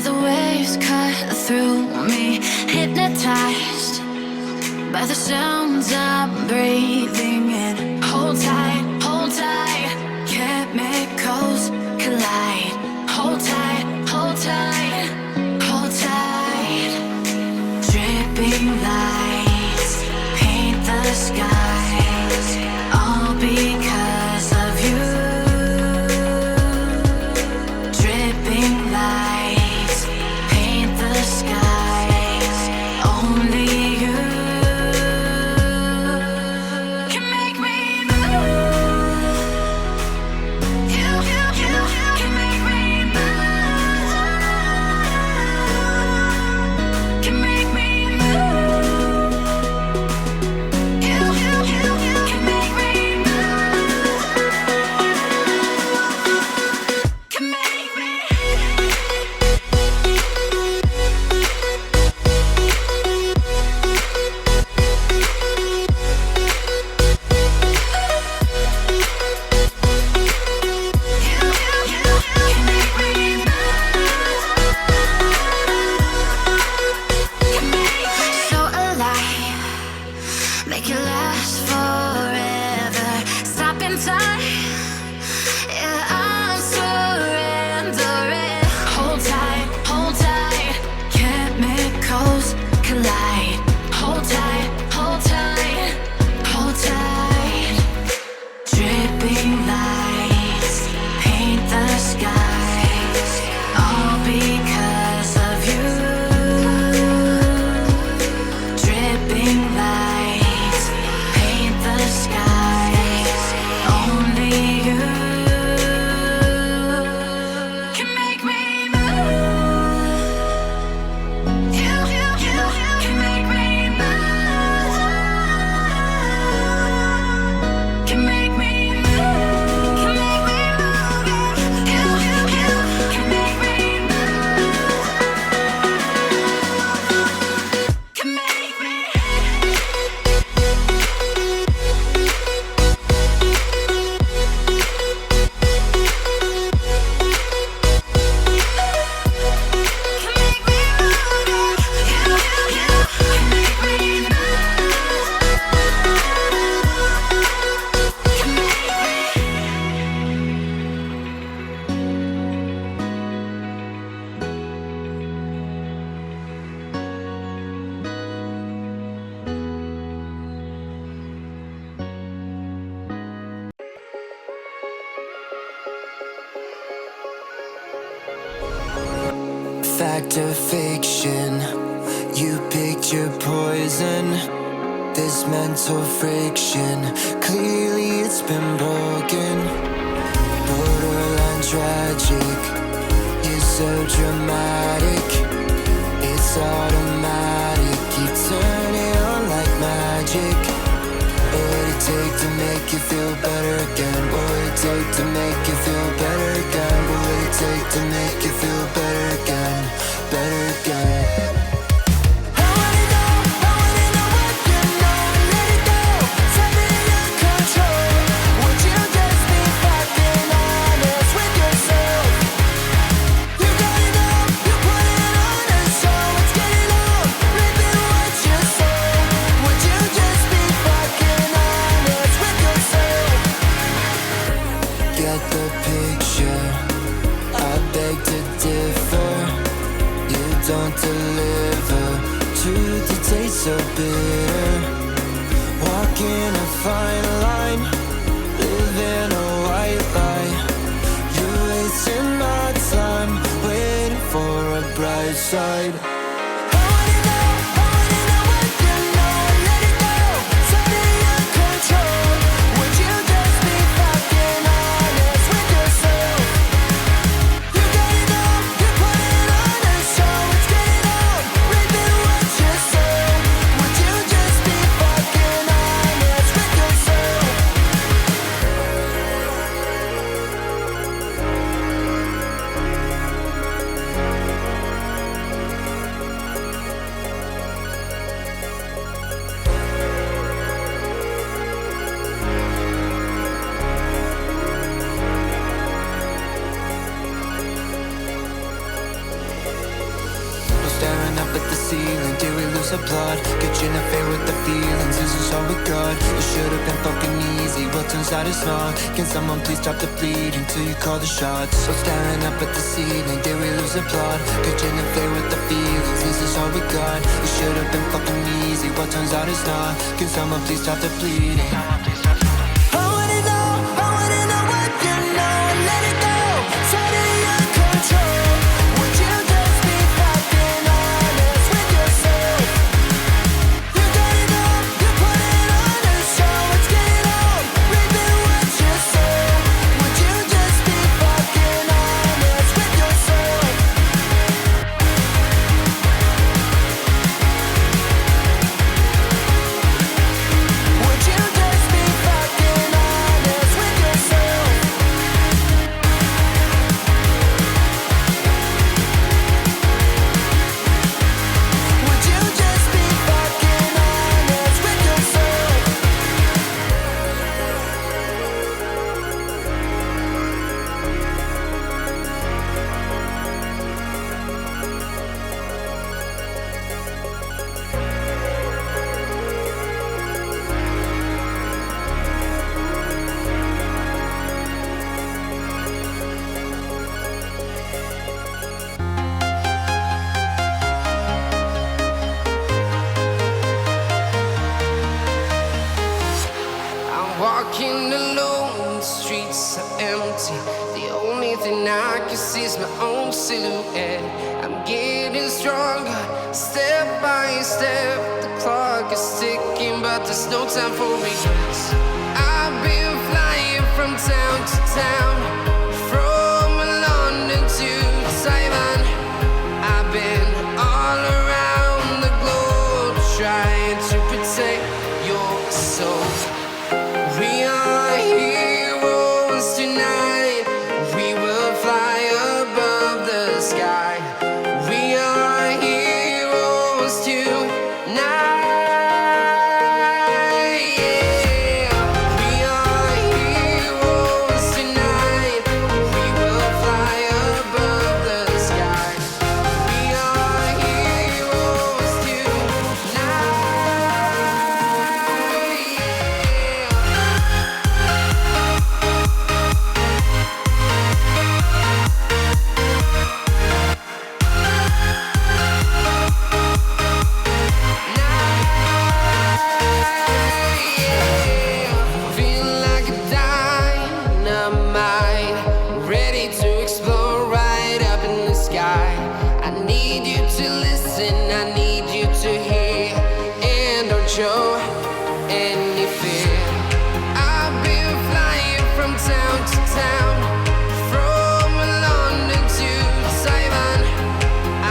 Feel the waves cut through me, hypnotized by the sounds I'm breathing in. Hold tight, hold tight. Chemicals collide. Hold tight, hold tight, hold tight. Dripping lights paint the skies, all because of you. Dripping lights paint the skies, only you can make me move. You can make me move. Can make me move. You can make me move. Can make me. So alive, make it last forever. Stop in time, yeah, I'm surrendering. Hold tight, hold tight. Chemicals collide. Hold tight, hold tight, hold tight. Dripping lights paint the skies, all because of you. Dripping lights paint the skies, only you can make me move. You can make me move. Can make me move. Can make me move. You can make me move. Can make me. Fact or fiction, you picked your poison. This mental friction, clearly it's been broken. Borderline tragic, you're so dramatic. It's automatic, you turn it on like magic. What would it take to make you feel better again? What would it take to make you feel better again? What would it take to make you feel better again? Better again. I wanna know what you know. Let it go, tell me your control. Would you just be fucking honest with yourself? You gotta know, you put it on a show. Let's get it on, ripping what you sow. Would you just be fucking honest with yourself? Get the picture, I beg to differ. You don't deliver, truth it tastes so bitter. Walking a fine line, living a white lie. You're wasting my time, waiting for a bright side. I wanna know what you know. Let it go, tell me your control. Would you just be fucking honest with yourself? You gotta know, you put it on a show. Let's get it on, ripping what you sow. Would you just be ceiling? Did we lose the plot? Could you interfere with the feelings? Is this all we got? It should have been fucking easy, but turns out it's not. Can someone please stop the bleeding till you call the shots? So staring up at the ceiling, did we lose the plot? Could you interfere with the feelings? Is this all we got? It should have been fucking easy, but turns out it's not. Can someone please stop the bleeding? I wanna know what you know and let it go. Totally your control. Would you just be fucking honest with yourself? You got it all, you put it on a show. It's getting old, reaping what you sow. Would you just be fucking honest with yourself? Would you just be fucking honest with yourself? Would you just be fucking honest with yourself? I'm walking alone, the streets are empty. The only thing I can see is my own silhouette. I'm getting stronger, step by step. The clock is ticking, but there's no time for regrets. I've been flying from town to town, from London to Taiwan. I've been all around the globe, trying to protect your soul. We are heroes tonight. We will fly above the sky. We are heroes tonight. Yeah. We are heroes tonight. We will fly above the sky. We are heroes tonight. Yeah. Feel like a dynamite, ready to explode right up in the sky. I need you to listen, I need you to hear, and don't show any fear. I've been flying from town to town, from London to Taiwan.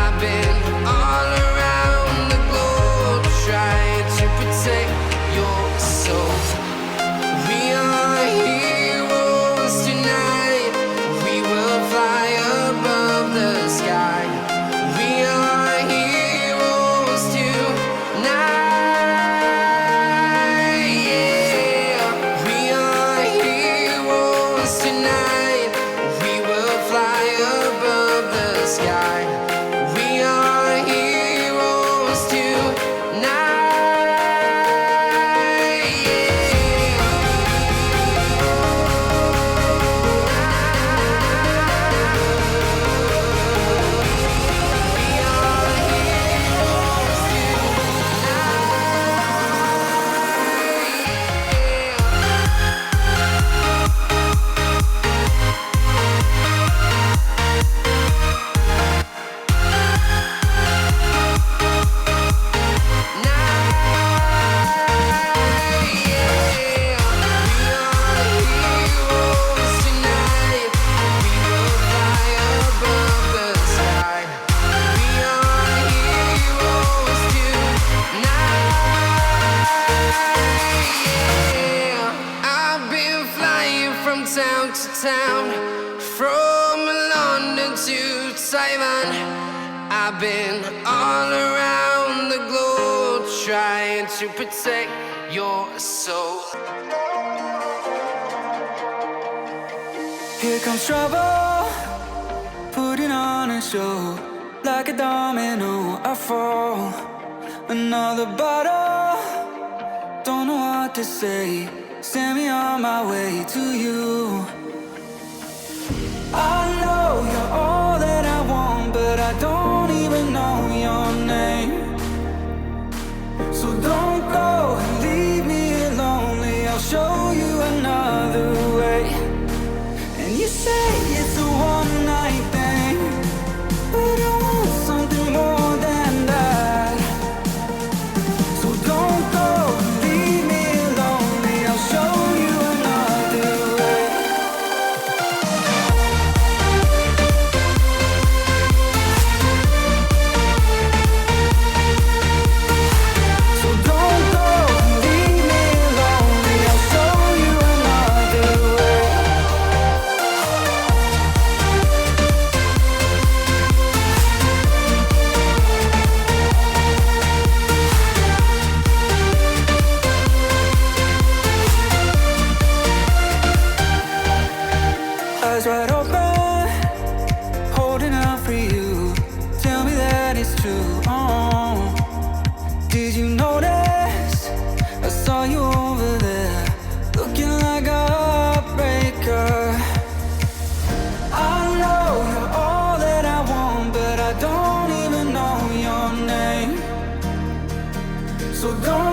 I've been all around the globe, trying to protect your soul. We are heroes tonight. We will fly above the sky. We are heroes tonight. Yeah. We are heroes tonight. We will fly above the sky. We are heroes tonight. Town to town, from London to Taiwan. I've been all around the globe, trying to protect your soul. Here comes trouble, putting on a show. Like a domino, I fall. another bottle. Don't know what to say. Send me on my way to you. I know you're all that I want, but I don't even know your name. So don't go and leave me here lonely. I'll show you another way. And you say it's a one-night thing, but I want something more than that. So don't go and leave me here lonely. I'll show you another way. So don't go and leave me here lonely. I'll show you another way. Eyes wide open, holding out for you. Tell me that it's true. Oh, did you notice? I saw you over there, looking like a heartbreaker. I know you're all that I want, but I don't even know your name. So don't